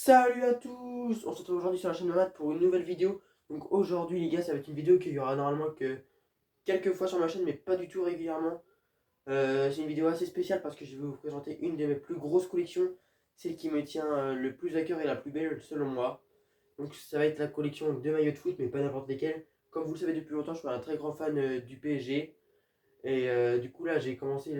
Salut à tous! On se retrouve aujourd'hui sur la chaîne de Matt pour une nouvelle vidéo. Donc aujourd'hui les gars, ça va être une vidéo qu'il y aura normalement que quelques fois sur ma chaîne mais pas du tout régulièrement. C'est une vidéo assez spéciale parce que je vais vous présenter une de mes plus grosses collections, celle qui me tient le plus à cœur et la plus belle selon moi. Donc ça va être la collection de maillots de foot mais pas n'importe lesquels. Comme vous le savez depuis longtemps, je suis un très grand fan du PSG. Et du coup là j'ai commencé,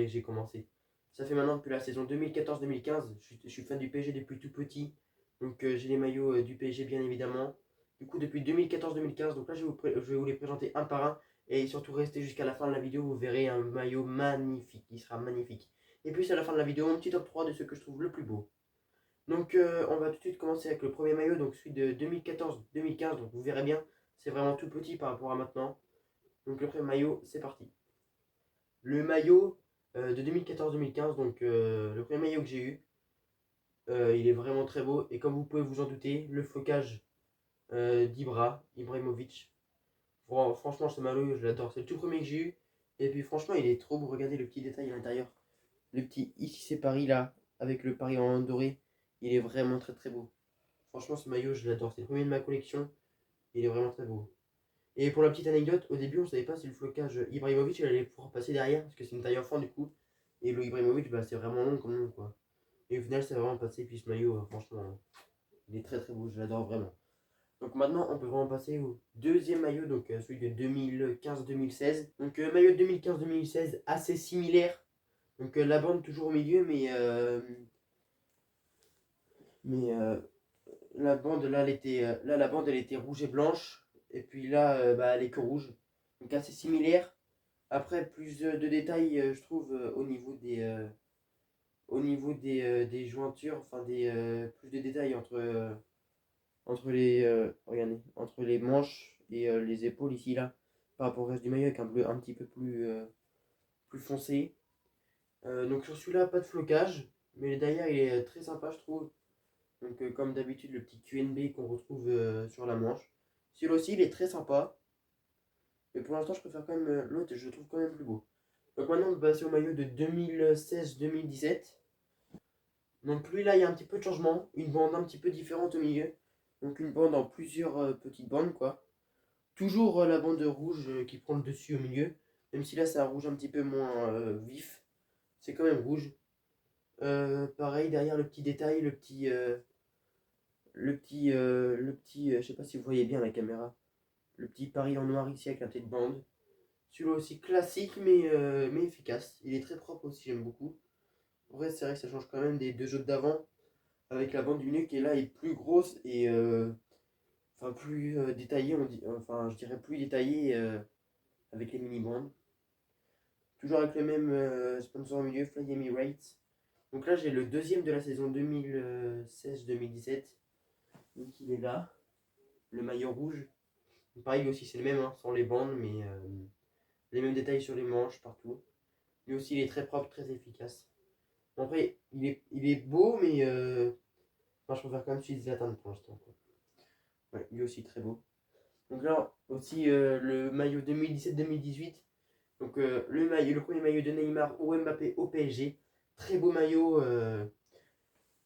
j'ai commencé. Ça fait maintenant depuis la saison 2014-2015. Je suis fan du PSG depuis tout petit. Donc j'ai les maillots du PSG bien évidemment. Du coup depuis 2014-2015, donc là je vais vous les présenter un par un. Et surtout restez jusqu'à la fin de la vidéo, vous verrez un maillot magnifique. Il sera magnifique. Et puis à la fin de la vidéo, mon petit top 3 de ceux que je trouve le plus beau. Donc on va tout de suite commencer avec le premier maillot, donc celui de 2014-2015. Donc vous verrez bien, c'est vraiment tout petit par rapport à maintenant. Donc le premier maillot, c'est parti. Le maillot de 2014-2015, donc le premier maillot que j'ai eu, il est vraiment très beau. Et comme vous pouvez vous en douter, le flocage Ibrahimovic. Franchement, ce maillot, je l'adore. C'est le tout premier que j'ai eu. Et puis franchement, il est trop beau. Regardez le petit détail à l'intérieur. Le petit ici, c'est Paris là, avec le Paris en doré. Il est vraiment très très beau. Franchement, ce maillot, je l'adore. C'est le premier de ma collection. Il est vraiment très beau. Et pour la petite anecdote, au début, on ne savait pas si le flocage Ibrahimovic il allait pouvoir passer derrière, parce que c'est une taille enfant du coup. Et le Ibrahimovic, bah, c'est vraiment long quand même, quoi. Et au final, c'est vraiment passé. Puis ce maillot, franchement, il est très très beau, je l'adore vraiment. Donc maintenant, on peut vraiment passer au deuxième maillot, donc celui de 2015-2016. Donc maillot de 2015-2016, assez similaire. Donc la bande toujours au milieu, mais la bande là, là, la bande elle était rouge et blanche. Et puis là, bah, elle est que rouge. Donc assez similaire. Après, plus de détails, je trouve, au niveau des jointures, enfin plus de détails entre les manches et les épaules ici là, par rapport au reste du maillot avec un bleu un petit peu plus foncé. Donc sur celui-là, pas de flocage, mais derrière il est très sympa, je trouve. Donc comme d'habitude, le petit QNB qu'on retrouve sur la manche. Celui-là aussi, il est très sympa, mais pour l'instant, je préfère quand même l'autre, je le trouve quand même plus beau. Donc maintenant, on va passer au maillot de 2016-2017. Donc lui là il y a un petit peu de changement, une bande un petit peu différente au milieu. Donc une bande en plusieurs petites bandes quoi. Toujours la bande rouge qui prend le dessus au milieu. Même si là c'est un rouge un petit peu moins vif. C'est quand même rouge. Pareil derrière le petit détail, je sais pas si vous voyez bien la caméra. Le petit Paris en noir ici avec la petite bande. Celui-là aussi classique mais efficace. Il est très propre aussi, j'aime beaucoup. En vrai c'est vrai que ça change quand même des deux jeux d'avant. Avec la bande du milieu qui est là est plus grosse et enfin plus détaillée, enfin je dirais plus détaillée avec les mini-bandes. Toujours avec le même sponsor au milieu, Fly Emirates. Donc là j'ai le deuxième de la saison 2016-2017. Donc il est là, le maillot rouge. Pareil aussi c'est le même, hein, sans les bandes, mais les mêmes détails sur les manches partout. Lui aussi il est très propre, très efficace. Bon, après il est beau, mais enfin, je préfère quand même celui de Zlatan pour l'instant, quoi. Ouais, lui aussi très beau. Donc là aussi le maillot 2017-2018. Donc le premier maillot de Neymar ou Mbappé au PSG. Très beau maillot.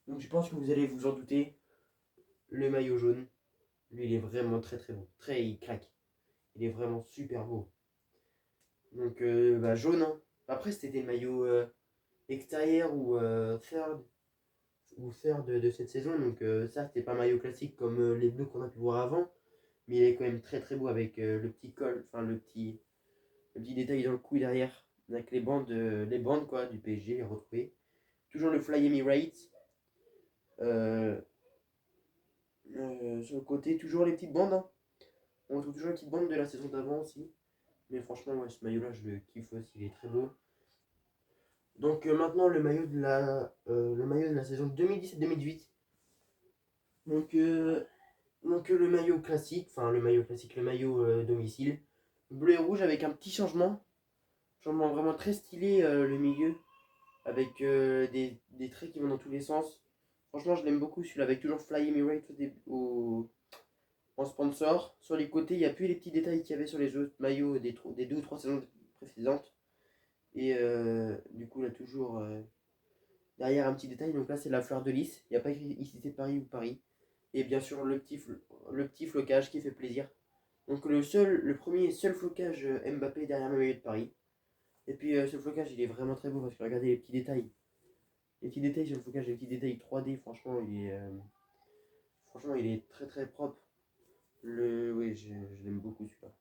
Donc je pense que vous allez vous en douter. Le maillot jaune. Lui il est vraiment très très beau. Il claque. Il est vraiment super beau. Donc bah, jaune. Hein. Après c'était le maillot extérieur ou third de cette saison. Donc ça c'était pas un maillot classique comme les bleus qu'on a pu voir avant. Mais il est quand même très très beau avec le petit col. Enfin le petit détail dans le cou derrière, avec les bandes quoi, du PSG, les retrouver. Toujours le Fly Emirates. Euh, sur le côté, toujours les petites bandes. Hein. On retrouve toujours les petites bandes de la saison d'avant aussi. Mais franchement, ouais, ce maillot-là, je le kiffe aussi, il est très beau. Donc maintenant, le maillot de la saison 2017-2018. Donc, le maillot classique, le maillot domicile. Bleu et rouge avec un petit changement. Changement vraiment très stylé, le milieu. Avec des traits qui vont dans tous les sens. Franchement, je l'aime beaucoup celui-là avec toujours Fly Emirates en sponsor. Sur les côtés, il n'y a plus les petits détails qu'il y avait sur les autres maillots des 2 ou 3 saisons précédentes. Et du coup, là, toujours Derrière un petit détail, donc là c'est la fleur de lys. Il n'y a pas écrit ici c'est Paris ou Paris. Et bien sûr le petit flocage qui fait plaisir. Donc le premier et seul flocage Mbappé derrière le maillot de Paris. Et puis ce flocage il est vraiment très beau parce que regardez les petits détails. Les petits détails sur le flocage, les petits détails 3D, franchement il est très très propre. Oui, je l'aime beaucoup celui-là.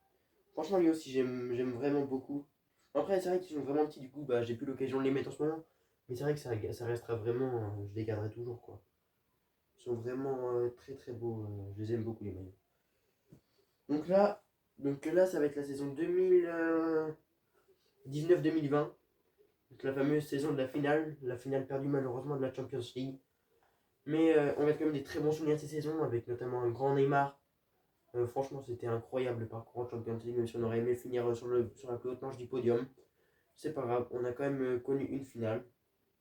Franchement lui aussi j'aime vraiment beaucoup. Après c'est vrai qu'ils sont vraiment petits du coup, bah j'ai plus l'occasion de les mettre en ce moment. Mais c'est vrai que ça restera vraiment, je les garderai toujours quoi. Ils sont vraiment très très beaux, je les aime beaucoup les maillots. Donc là, ça va être la saison 2019-2020. Donc la fameuse saison de la finale perdue malheureusement de la Champions League. Mais on a quand même des très bons souvenirs de ces saisons, avec notamment un grand Neymar. Franchement, c'était incroyable le parcours en Champions League, même si on aurait aimé finir sur la plus haute manche du podium. C'est pas grave, on a quand même connu une finale.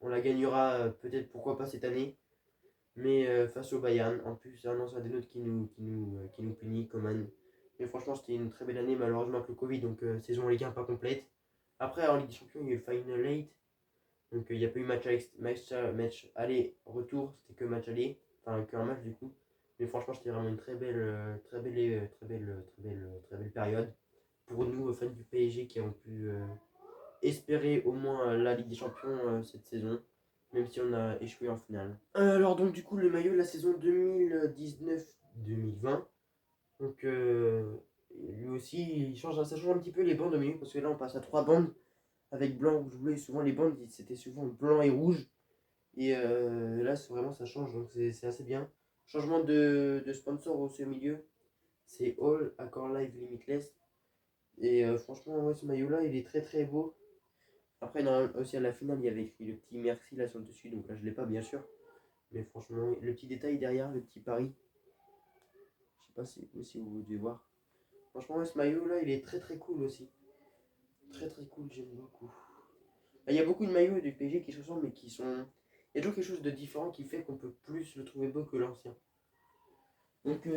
On la gagnera peut-être, pourquoi pas cette année, mais face au Bayern. En plus, un ancien des nôtres qui nous punit, Coman. Mais franchement, c'était une très belle année, malheureusement avec le Covid, donc saison Ligue 1 pas complète. Après, en Ligue des Champions, il y a eu Final 8, donc il n'y a pas eu match aller-retour, c'était que match aller, enfin qu'un match du coup. Mais franchement, c'était vraiment une très belle période pour nous, fans du PSG, qui ont pu espérer au moins la Ligue des Champions cette saison, même si on a échoué en finale. Alors donc du coup le maillot de la saison 2019-2020, donc lui aussi ça change un petit peu les bandes de milieu, parce que là on passe à trois bandes avec blanc, rouge, bleu, et souvent les bandes c'était souvent blanc et rouge, et là c'est vraiment ça change, donc c'est assez bien. Changement de sponsor aussi au milieu, c'est All Accord Live Limitless, et franchement ouais, ce maillot là il est très très beau. Après, aussi à la finale, il y avait écrit le petit merci là sur le dessus, donc là je ne l'ai pas bien sûr. Mais franchement, le petit détail derrière, le petit pari, je sais pas si vous devez voir. Franchement, ouais, ce maillot là, il est très très cool aussi. Très très cool, j'aime beaucoup. Il y a beaucoup de maillots du PSG qui se ressemblent, mais qui sont. Il y a toujours quelque chose de différent qui fait qu'on peut plus le trouver beau que l'ancien. Donc,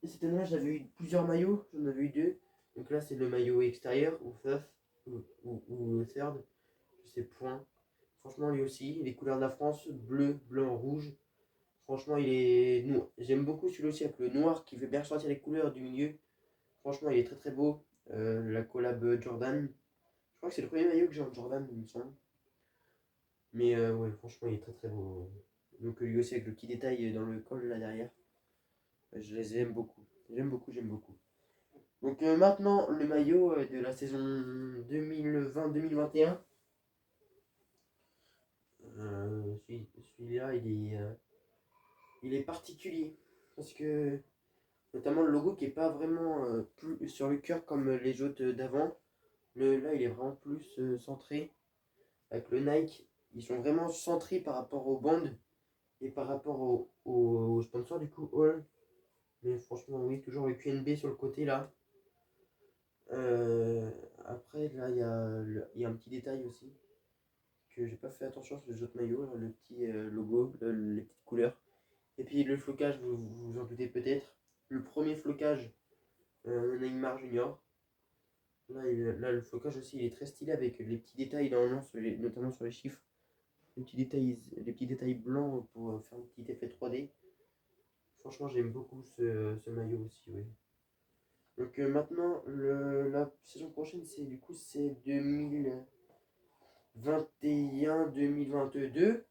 cette année-là, j'avais eu plusieurs maillots, j'en avais eu deux. Donc là, c'est le maillot extérieur, ou first, ou third, je sais point. Franchement, lui aussi, les couleurs de la France, bleu, blanc, rouge. Franchement, j'aime beaucoup celui-là aussi avec le noir qui fait bien ressortir les couleurs du milieu. Franchement, il est très très beau. La collab Jordan. Je crois que c'est le premier maillot que j'ai en Jordan, il me semble. Mais ouais, franchement, il est très très beau. Donc lui aussi avec le petit détail dans le col là derrière. Je les aime beaucoup. J'aime beaucoup, j'aime beaucoup. Donc maintenant, le maillot de la saison 2020-2021. Celui-là, il est particulier. Parce que notamment le logo qui est pas vraiment plus sur le cœur comme les autres d'avant. Là, il est vraiment plus centré. Avec le Nike, ils sont vraiment centrés par rapport aux bandes et par rapport au sponsor du coup, All. Mais franchement, oui, toujours le QNB sur le côté là. Euh, Après, là, il y a un petit détail aussi que j'ai pas fait attention sur les autres maillots, là, le petit logo, les petites couleurs. Et puis le flocage, vous vous en doutez peut-être. Le premier flocage, Neymar Junior. Là, le flocage aussi, il est très stylé avec les petits détails normalement, notamment sur les chiffres. Les petits détails blancs pour faire un petit effet 3D. Franchement, j'aime beaucoup ce maillot aussi, oui. Donc maintenant, la saison prochaine, c'est 2021-2022.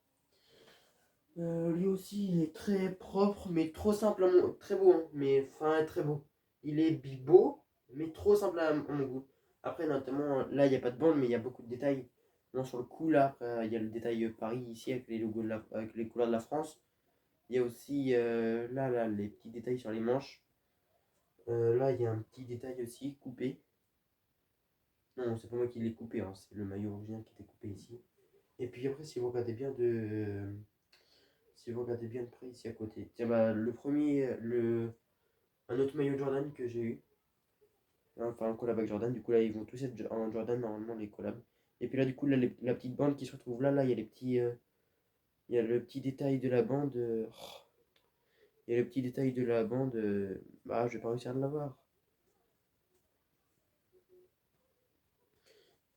Lui aussi, il est très propre, mais trop simple, très beau, hein, mais enfin très beau. Il est beau, mais trop simple à mon goût. Après, notamment, là, il n'y a pas de bande, mais il y a beaucoup de détails. Non, sur le cou, là, après, il y a le détail Paris ici avec les logos avec les couleurs de la France. Il y a aussi les petits détails sur les manches. Là, il y a un petit détail aussi coupé. Non, c'est pas moi qui l'ai coupé, hein, c'est le maillot original qui était coupé ici. Et puis après, si vous regardez bien de près ici à côté, tiens, bah, un autre maillot Jordan que j'ai eu, enfin un collab avec Jordan, du coup là ils vont tous être en Jordan normalement les collabs. Et puis là du coup là, la petite bande qui se retrouve là, il y a il y a le petit détail de la bande, il y a le petit détail de la bande, bah je vais pas réussir à l'avoir.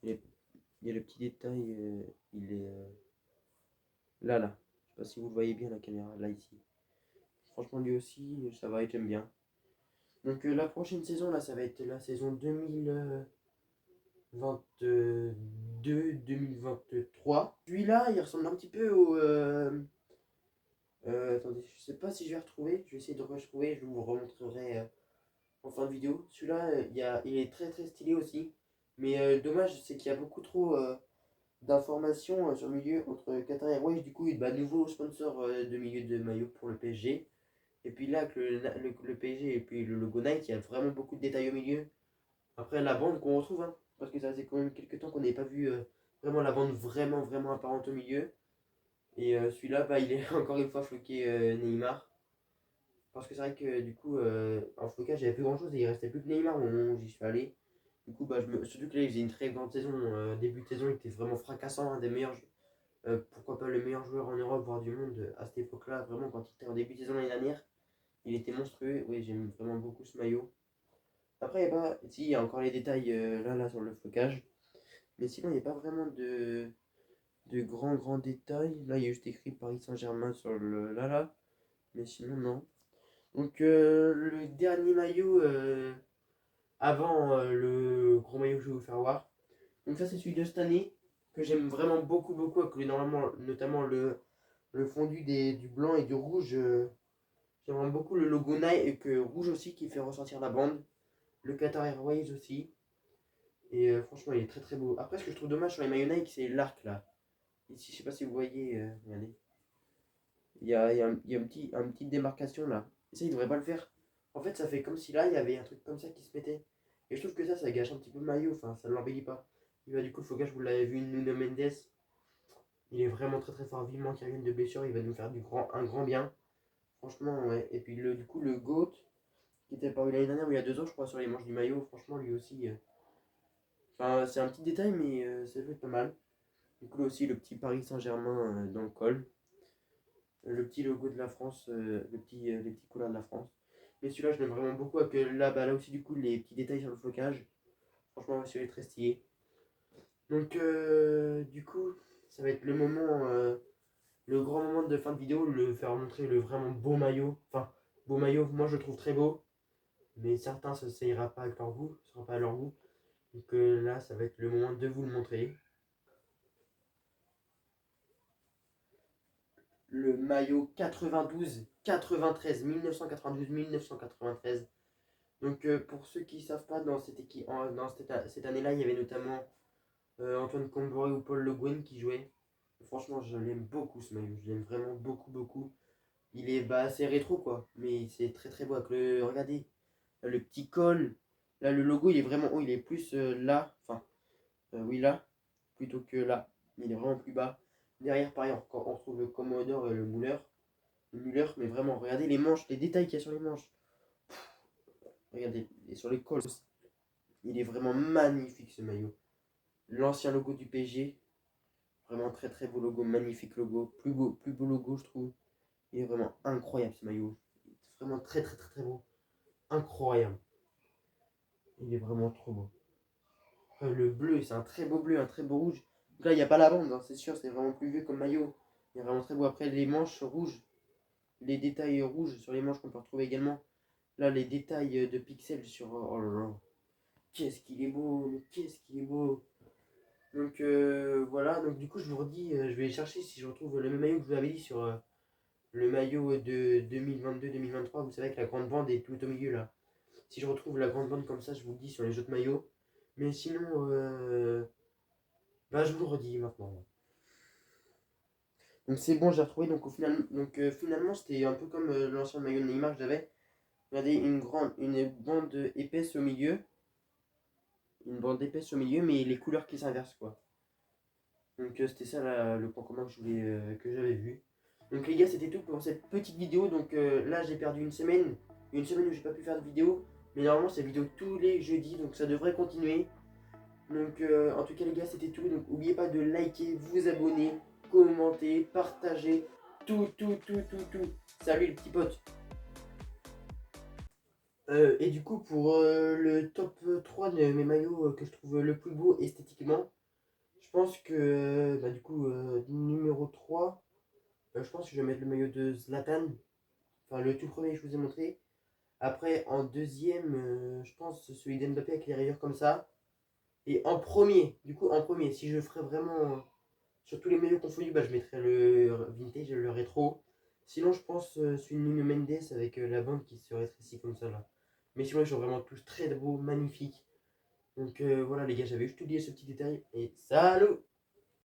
Il y a, il y a le petit détail, il est, Là. Je sais pas si vous le voyez bien la caméra, là ici. Franchement, lui aussi, ça va, j'aime bien. Donc la prochaine saison, là, ça va être la saison 2022-2023. Celui-là, il ressemble un petit peu au... attendez, je sais pas si je vais retrouver. Je vais essayer de retrouver, je vous remontrerai en fin de vidéo. Celui-là, il est très très stylé aussi. Mais dommage, c'est qu'il y a beaucoup trop d'informations sur le milieu entre Qatar Airways. Du coup, nouveau sponsor de milieu de maillot pour le PSG. Et puis là, avec le PSG et puis le logo Nike, il y a vraiment beaucoup de détails au milieu. Après, la bande qu'on retrouve, hein, parce que ça fait quand même quelques temps qu'on n'avait pas vu vraiment la bande vraiment, vraiment apparente au milieu. Et celui-là, il est encore une fois floqué Neymar. Parce que c'est vrai que du coup, en flocage, j'avais plus grand-chose et il restait plus que Neymar au moment où j'y suis allé. Du coup, surtout que là, il faisait une très grande saison. Début de saison, il était vraiment fracassant, un des meilleurs, pourquoi pas le meilleur joueur en Europe, voire du monde à cette époque-là. Vraiment, quand il était en début de saison l'année dernière, il était monstrueux. Oui, j'aime vraiment beaucoup ce maillot. Après, il y a pas. Si, il y a encore les détails là sur le flocage. Mais sinon, il n'y a pas vraiment de grands détails. Là, il y a juste écrit Paris Saint-Germain sur le là. Mais sinon, non. Donc, le dernier maillot avant le gros maillot que je vais vous faire voir. Donc, ça, c'est celui de cette année que j'aime vraiment beaucoup, beaucoup. Avec normalement, notamment le fondu du blanc et du rouge. J'aime vraiment beaucoup le logo Nike et rouge aussi qui fait ressortir la bande. Le Qatar Airways aussi. Et franchement, il est très très beau. Après, ce que je trouve dommage sur les maillots Nike, c'est l'arc là. Ici, je sais pas si vous voyez, regardez. Il y a une petite démarcation là. Et ça, il devrait pas le faire. En fait, ça fait comme si là, il y avait un truc comme ça qui se mettait. Et je trouve que ça gâche un petit peu le maillot. Enfin, ça ne l'embellit pas. Et bah, du coup, le Focage, vous l'avez vu, Nuno Mendes. Il est vraiment très très fort. Vivement qu'il revienne de blessure. Il va nous faire un grand bien. Franchement, ouais. Et puis, du coup, le GOAT, qui était apparu l'année dernière ou il y a 2 ans, je crois, sur les manches du maillot. Franchement, lui aussi. Enfin, c'est un petit détail, mais ça fait pas mal. Du coup, là aussi, le petit Paris Saint-Germain dans le col. Le petit logo de la France, les petits couleurs de la France. Mais celui-là, je l'aime vraiment beaucoup. Avec là aussi, du coup, les petits détails sur le flocage. Franchement, celui-là est très stylé. Donc, du coup, ça va être le grand moment de fin de vidéo, le faire montrer le vraiment beau maillot. Enfin, beau maillot, moi je le trouve très beau. Mais certains, ça ira pas avec leur goût, ça sera pas à leur goût. Donc là, ça va être le moment de vous le montrer. Le maillot 92, 93, 1992, 1993. Donc pour ceux qui ne savent pas, dans cette année-là, il y avait notamment Antoine Comboiré ou Paul Le Guen qui jouaient. Franchement, je l'aime beaucoup ce maillot, je l'aime vraiment beaucoup, beaucoup. Il est assez rétro quoi, mais c'est très très beau avec regardez, là, le petit col. Là, le logo, il est vraiment haut, il est plus là, enfin, oui là, plutôt que là. Il est vraiment plus bas. Derrière, pareil, on retrouve le Commodore et le Muller. Le Muller, mais vraiment, regardez les manches, les détails qu'il y a sur les manches. Regardez, et sur les cols aussi. Il est vraiment magnifique ce maillot. L'ancien logo du PSG, vraiment très très beau logo, magnifique logo, plus beau logo je trouve. Il est vraiment incroyable ce maillot. Vraiment très très très très beau. Incroyable. Il est vraiment trop beau. Le bleu, c'est un très beau bleu, un très beau rouge. Donc là, il n'y a pas la bande, hein, c'est sûr, c'est vraiment plus vieux comme maillot. Il est vraiment très beau. Après, les manches rouges, les détails rouges sur les manches qu'on peut retrouver également. Là, les détails de pixels sur. Oh là là. Qu'est-ce qu'il est beau, mais qu'est-ce qu'il est beau. Donc voilà, donc du coup je vous redis, je vais chercher si je retrouve le même maillot que je vous avais dit sur le maillot de 2022-2023, vous savez que la grande bande est tout au milieu là. Si je retrouve la grande bande comme ça, je vous le dis sur les autres maillots. Mais sinon, je vous le redis maintenant. Donc c'est bon, j'ai retrouvé. Donc, finalement, c'était un peu comme l'ancien maillot de Neymar que j'avais. Regardez, une bande épaisse au milieu. Une bande épaisse au milieu, mais les couleurs qui s'inversent quoi. Donc c'était ça le point commun que j'avais vu. Donc les gars, c'était tout pour cette petite vidéo. Donc là, j'ai perdu une semaine. Une semaine où j'ai pas pu faire de vidéo. Mais normalement, c'est vidéo tous les jeudis. Donc ça devrait continuer. Donc en tout cas, les gars, c'était tout. Donc n'oubliez pas de liker, vous abonner, commenter, partager. Tout, tout, tout, tout, tout. Salut les petits potes. Et du coup, pour le top 3 de mes maillots que je trouve le plus beau esthétiquement, je pense que du coup, numéro 3. Je pense que je vais mettre le maillot de Zlatan. Enfin, le tout premier que je vous ai montré. Après, en deuxième, je pense celui d'Mbappé avec les rayures comme ça. Et en premier, du coup, en premier, si je ferais vraiment sur tous les maillots confondus, bah, je mettrais le vintage, le rétro. Sinon, je pense celui de Nuno Mendes avec la bande qui se rétrécit comme ça là. Mais sinon, ils sont vraiment tous très beaux, magnifiques. Donc voilà, les gars, j'avais juste oublié ce petit détail. Et salut!